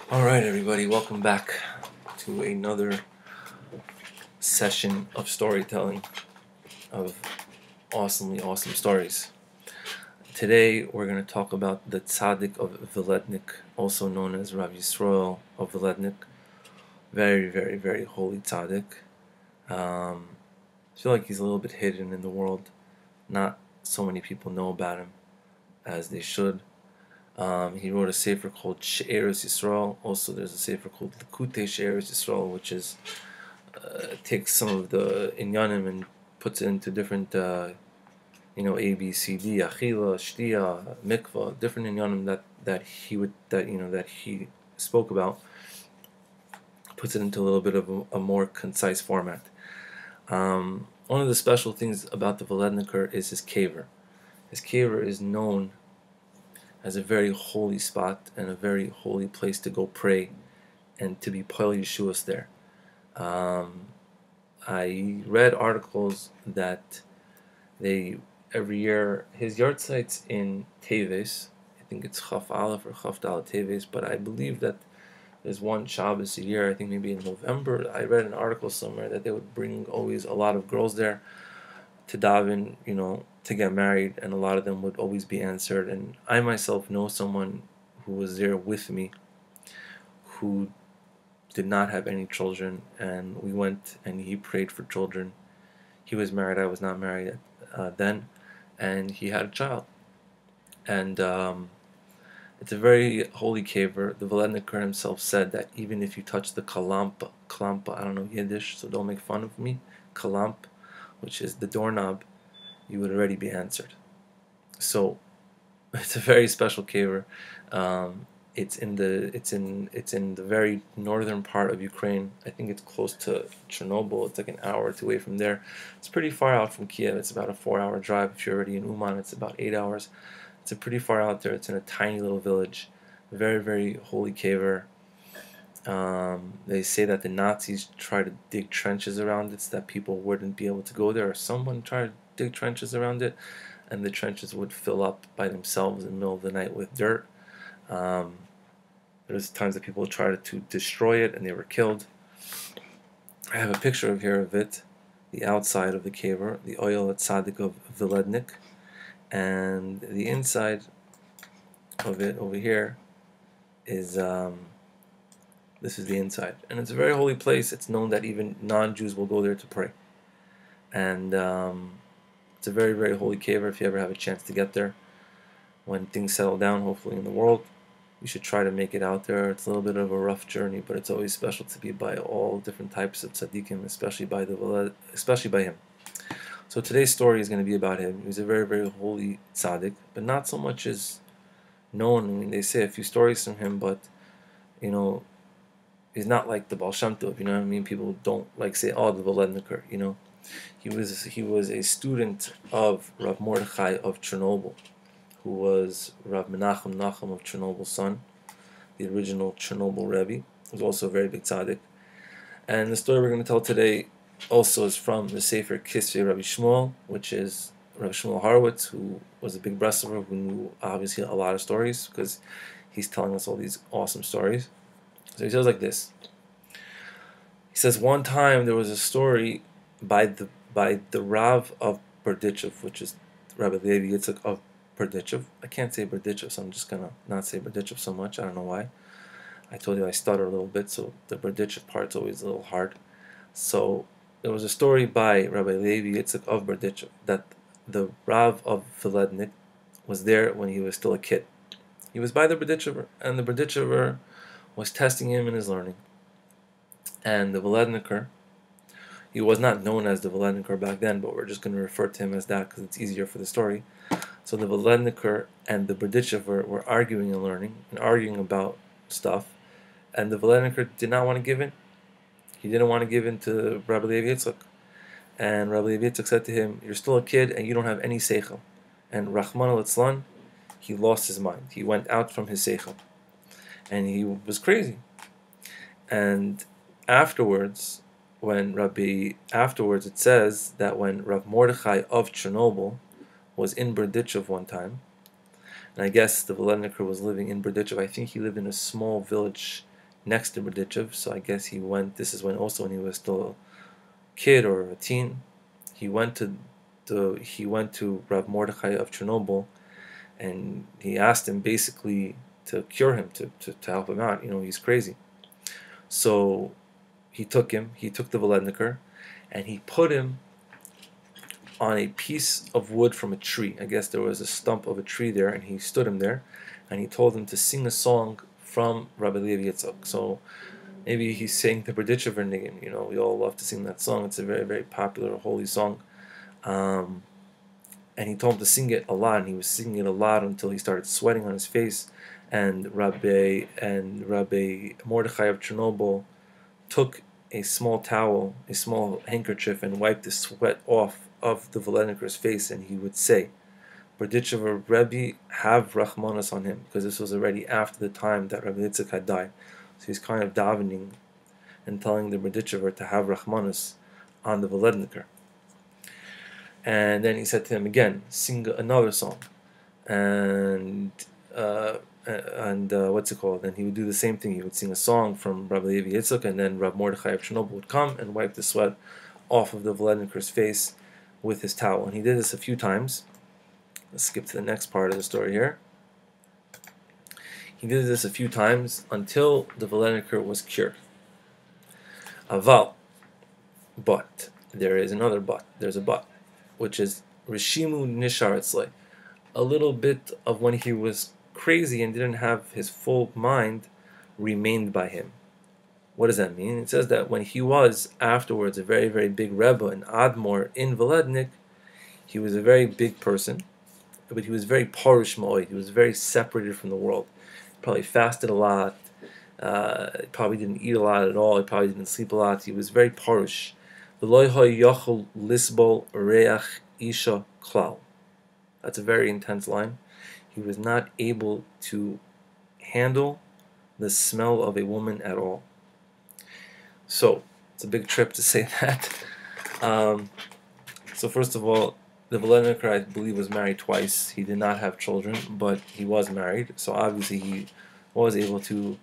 Alright, everybody, welcome back to another session of storytelling of awesomely awesome stories. Today we're going to talk about the Tzaddik of Villednik, also known as Rav Yisroel of Vilednik. Very, very, very holy Tzaddik. I feel like he's a little bit hidden in the world. Not so many people know about him as they should. He wrote a sefer called She'eres Yisroel. Also, there's a sefer called Likutei She'eres Yisroel, which is takes some of the inyanim and puts it into different, A, B, C, D, kehillah, shtia, mikvah, different inyanim that he spoke about. Puts it into a little bit of a more concise format. One of the special things about the Villedniker is his kever. His kever is known as a very holy spot and a very holy place to go pray and to be Poel Yeshuas there. I read articles that every year, his yahrzeit in Teves, I think it's Chaf Aleph or Chaf Dalet Teves, but I believe that there's one Shabbos a year, I think maybe in November. I read an article somewhere that they would bring always a lot of girls there to daven, to get married, and a lot of them would always be answered. And I myself know someone who was there with me who did not have any children, and we went and he prayed for children. He was married, I was not married then, and he had a child. And it's a very holy kever. The Viledniker himself said that even if you touch the kalampa, I don't know Yiddish, so don't make fun of me, kalamp, which is the doorknob, you would already be answered. So it's a very special kever. It's in the very northern part of Ukraine. I think it's close to Chernobyl. It's like an hour or two away from there. It's pretty far out from Kiev. It's about a 4-hour drive. If you're already in Uman, it's about 8 hours. It's pretty far out there. It's in a tiny little village. Very, very holy kever. They say that the Nazis tried to dig trenches around it so that people wouldn't be able to go there, or someone tried to dig trenches around it, and the trenches would fill up by themselves in the middle of the night with dirt. There's times that people tried to destroy it and they were killed. I have a picture of it, the outside of the kever, the oil at Tzaddik of Villednik, and the inside of it over here is this is the inside, and it's a very holy place. It's known that even non-Jews will go there to pray, and it's a very, very holy kever. If you ever have a chance to get there, when things settle down, hopefully in the world, you should try to make it out there. It's a little bit of a rough journey, but it's always special to be by all different types of tzaddikim, especially by him. So today's story is going to be about him. He was a very, very holy tzaddik, but not so much is known. I mean, they say a few stories from him, but he's not like the Baal Shem Tov. You know what I mean? People don't like say, "Oh, the Viledniker." He was a student of Rav Mordecha of Chernobyl, who was Rav Menachem of Chernobyl's son, the original Chernobyl Rebbe. He was also a very big tzaddik. And the story we're going to tell today also is from the Sefer Kisvei Rabbi Shmuel, which is Rabbi Shmuel Horowitz, who was a big Breslover, who knew obviously a lot of stories, because he's telling us all these awesome stories. So he says like this. He says, one time there was a story by the Rav of Berditchev, which is Rabbi Liber of Berditchev. I can't say Berditchev, so I'm just going to not say Berditchev so much. I don't know why. I told you I stutter a little bit, so the Berditchev part's always a little hard. So there was a story by Rabbi Liber of Berditchev that the Rav of Vilednik was there when he was still a kid. He was by the Berditchever, and the Berditchever was testing him in his learning. And the Viledniker, he was not known as the Viledniker back then, but we're just going to refer to him as that because it's easier for the story. So the Viledniker and the Berditchever were arguing and learning, and arguing about stuff, and the Viledniker did not want to give in. He didn't want to give in to Rabbi Liber. And Rabbi Liber said to him, "You're still a kid and you don't have any seichel." And Rahman al-Itzlan, he lost his mind. He went out from his seichel. And he was crazy. And afterwards, it says that when Rav Mordecha of Chernobyl was in Berditchev one time, and I guess the Viledniker was living in Berditchev. I think he lived in a small village next to Berditchev. So I guess he went. This is when also when he was still a kid or a teen. He went to Rav Mordecha of Chernobyl, and he asked him basically to cure him, to help him out. He's crazy. So he took the Villedniker, and he put him on a piece of wood from a tree. I guess there was a stump of a tree there, and he stood him there, and he told him to sing a song from Rabbi Liber Hagadol. So maybe he's saying the Berditchev Niggun. We all love to sing that song. It's a very, very popular holy song. And he told him to sing it a lot, and he was singing it a lot until he started sweating on his face. And Rabbi Mordecha of Chernobyl took a small towel, a small handkerchief, and wiped the sweat off of the Villedniker's face, and he would say, Berditchev Rebbe, have Rachmanos on him, because this was already after the time that Rabbi Yitzchak had died. So he's kind of davening and telling the Berditchev to have Rachmanos on the Villedniker. And then he said to him again, sing another song, and what's it called? And he would do the same thing. He would sing a song from Rabbi Liber Hagadol, and then Rav Mordecha of Chernobyl would come and wipe the sweat off of the Villedniker's face with his towel. And he did this a few times. Let's skip to the next part of the story here. He did this a few times until the Villedniker was cured. Aval, but there is another but. There's a but, which is Rishimu Nishar Etzlei. A little bit of when he was crazy and didn't have his full mind remained by him. What does that mean? It says that when he was afterwards a very, very big Rebbe and Admor in Vilednik, he was a very big person, but he was very parush ma'od. He was very separated from the world. He probably fasted a lot. He probably didn't eat a lot at all. He probably didn't sleep a lot. He was very parush. Lisbol reach isha klal. That's a very intense line. He was not able to handle the smell of a woman at all. So, it's a big trip to say that. So first of all, the Villedniker, I believe, was married twice. He did not have children, but he was married. So obviously he was able to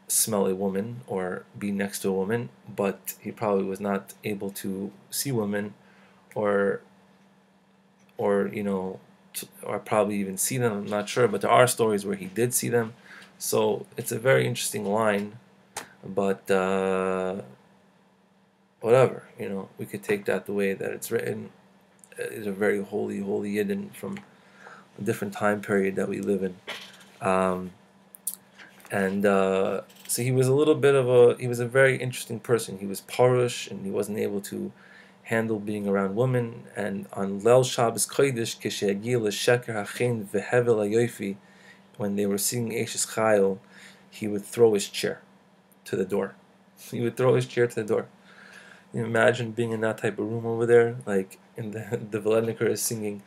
smell a woman or be next to a woman, but he probably was not able to see women or probably even see them. I'm not sure, but there are stories where he did see them. So it's a very interesting line, but whatever, we could take that the way that it's written. It's a very holy Yidden from a different time period that we live in. So he was he was a very interesting person. He was parush, and he wasn't able to handle being around women. And on Leil Shabbos Kodesh, Kishe'agil Sheker Hachin Vehevel Hayofi, when they were singing Eishes Chayil, he would throw his chair to the door. He would throw his chair to the door. You imagine being in that type of room over there, like in the Viledniker is singing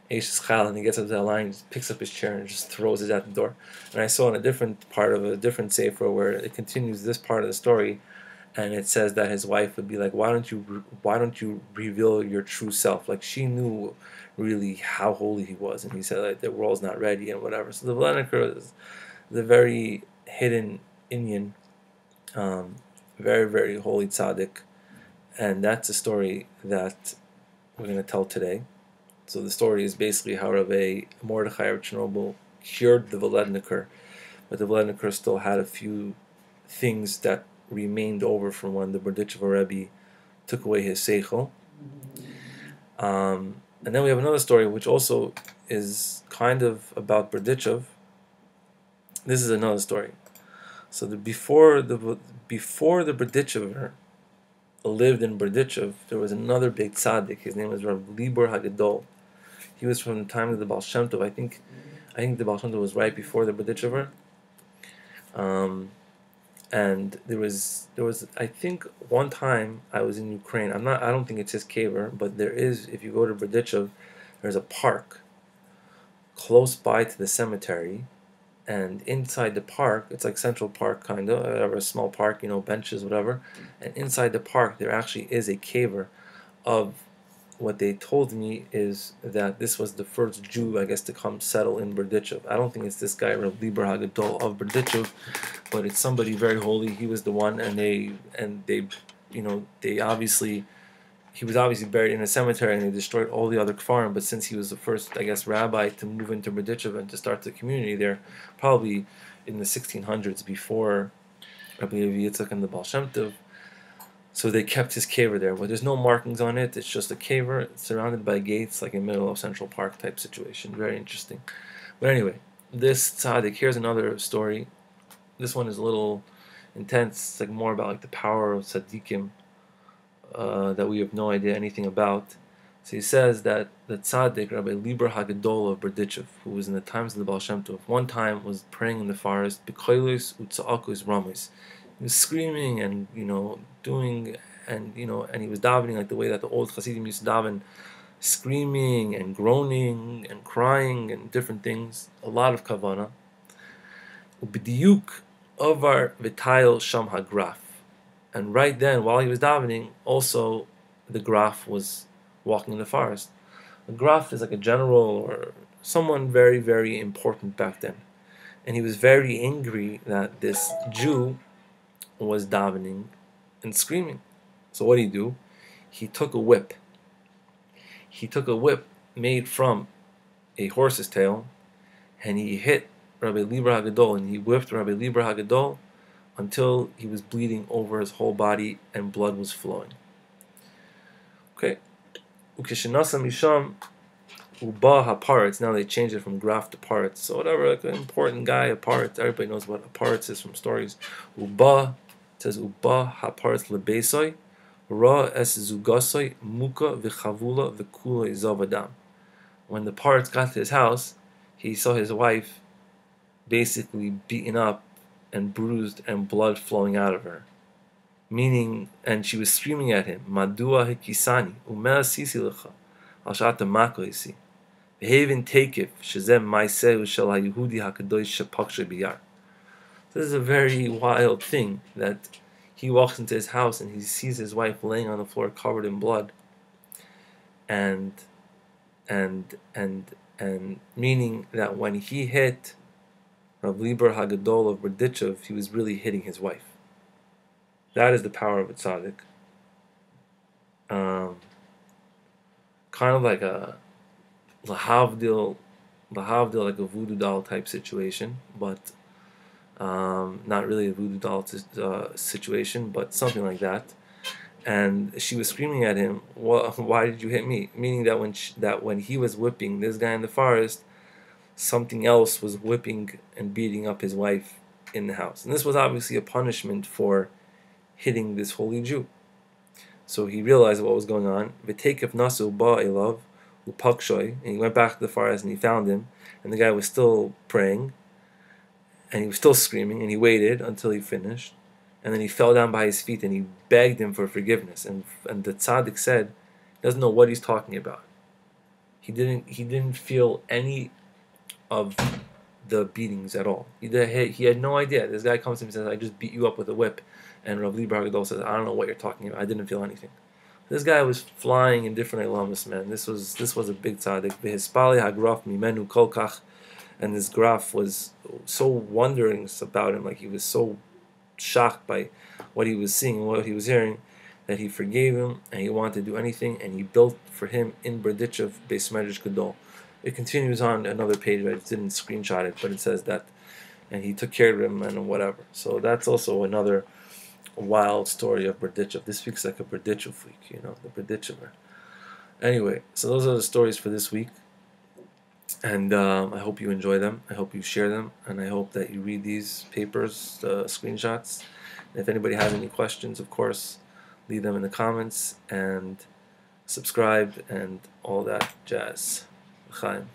Eishes Chayil, and he gets up to that line, just picks up his chair and just throws it at the door. And I saw in a different part of a different sefer where it continues this part of the story, and it says that his wife would be like, why don't you reveal your true self? Like, she knew really how holy he was, and he said like the world's not ready and whatever. So the Villedniker is the very hidden Indian, very, very holy tzaddik, and that's a story that we're going to tell today. So the story is basically how Rav Mordecha of Chernobyl cured the Viledniker, but the Viledniker still had a few things that remained over from when the Berditchev Rebbe took away his seichel. And then we have another story which also is kind of about Berditchev. This is another story. So before the Berditchev lived in Berditchev, there was another big tzaddik. His name was Rav Liber Hagadol. He was from the time of the Baal Shem Tov. I think the Baal Shem Tov was right before the Berditchev. And there was I think one time I was in Ukraine. I don't think it's his caver, but there is, if you go to Berditchev, there's a park close by to the cemetery, and inside the park, it's like Central Park kind of, whatever, a small park, benches, whatever. And inside the park, there actually is a caver of what they told me is that this was the first Jew, I guess, to come settle in Berditchev. I don't think it's this guy, Rav Liber Hagadol of Berditchev, but it's somebody very holy. He was the one, and they, they obviously, he was obviously buried in a cemetery, and they destroyed all the other kfarim. But since he was the first, I guess, rabbi to move into Berditchev and to start the community there, probably in the 1600s, before Rabbi Yitzchak and the Baal Shem Tov. So they kept his caver there, but there's no markings on it. It's just a caver. It's surrounded by gates, like in the middle of Central Park type situation. Very interesting. But anyway, this tzaddik, here's another story. This one is a little intense. It's like more about like the power of tzaddikim that we have no idea anything about. So he says that the tzaddik, Rav Liber Hagadol of Berditchev, who was in the times of the Baal Shem Tov, one time was praying in the forest, b'kehillah u'tza'akos ramis. He was screaming and doing, and and he was davening like the way that the old Hasidim used to daven, screaming and groaning and crying and different things. A lot of kavanah. Ubidiyuk avar v'tayil sham hagraf, and right then, while he was davening, also the graf was walking in the forest. A graf is like a general or someone very, very important back then, and he was very angry that this Jew was davening and screaming. So what did he do? He took a whip. He took a whip made from a horse's tail, and he hit Rabbi Liber Hagadol, and he whipped Rabbi Liber Hagadol until he was bleeding over his whole body and blood was flowing. Okay. Ukishinasa misham uba haparetz. Now they changed it from graf to paretz. So whatever, like an important guy, a paretz. Everybody knows what a paretz is from stories. Uba, it says uba haparetz lebesoy ra es zugasoy muka v'chavula v'kula zavadam. When the paretz got to his house, he saw his wife basically beaten up and bruised and blood flowing out of her. Meaning, and she was screaming at him, Madua hikisani, umea sisi lecha, al shata makoisi. Behavin tekif, shezem maiseu shel ha-Yehudi hakadosh shepakshe biyar. This is a very wild thing that he walks into his house and he sees his wife laying on the floor covered in blood. And meaning that when he hit Rav Liber Hagadol of Berditchev, he was really hitting his wife. That is the power of a tzaddik. Kind of like a lahavdil, like a voodoo doll type situation, but not really a voodoo doll situation, but something like that. And she was screaming at him, "Why did you hit me?" Meaning that when he was whipping this guy in the forest, something else was whipping and beating up his wife in the house. And this was obviously a punishment for hitting this holy Jew. So he realized what was going on. V'tekef nasu ba elav upakshoy, and he went back to the forest and he found him, and the guy was still praying, and he was still screaming, and he waited until he finished, and then he fell down by his feet and he begged him for forgiveness. And the tzaddik said he doesn't know what he's talking about. He didn't feel any of the beatings at all. He had no idea. This guy comes to him and says, "I just beat you up with a whip." And Rav Liber Hagadol says, "I don't know what you're talking about. I didn't feel anything." This guy was flying in different elamas, man. This was a big tzaddik. V'hispali hagraf mimenu kolkach, and this graf was so wondering about him, like he was so shocked by what he was seeing and what he was hearing, that he forgave him and he wanted to do anything, and he built for him in Berditchev Beis Medrash Gadol. It continues on another page. I didn't screenshot it, but it says that, and he took care of him and whatever. So that's also another wild story of Berditchev. This week's like a Berditchev week, the Berditchever. Anyway, so those are the stories for this week, and I hope you enjoy them. I hope you share them, and I hope that you read these papers, screenshots. And if anybody has any questions, of course, leave them in the comments, and subscribe and all that jazz. Chaim.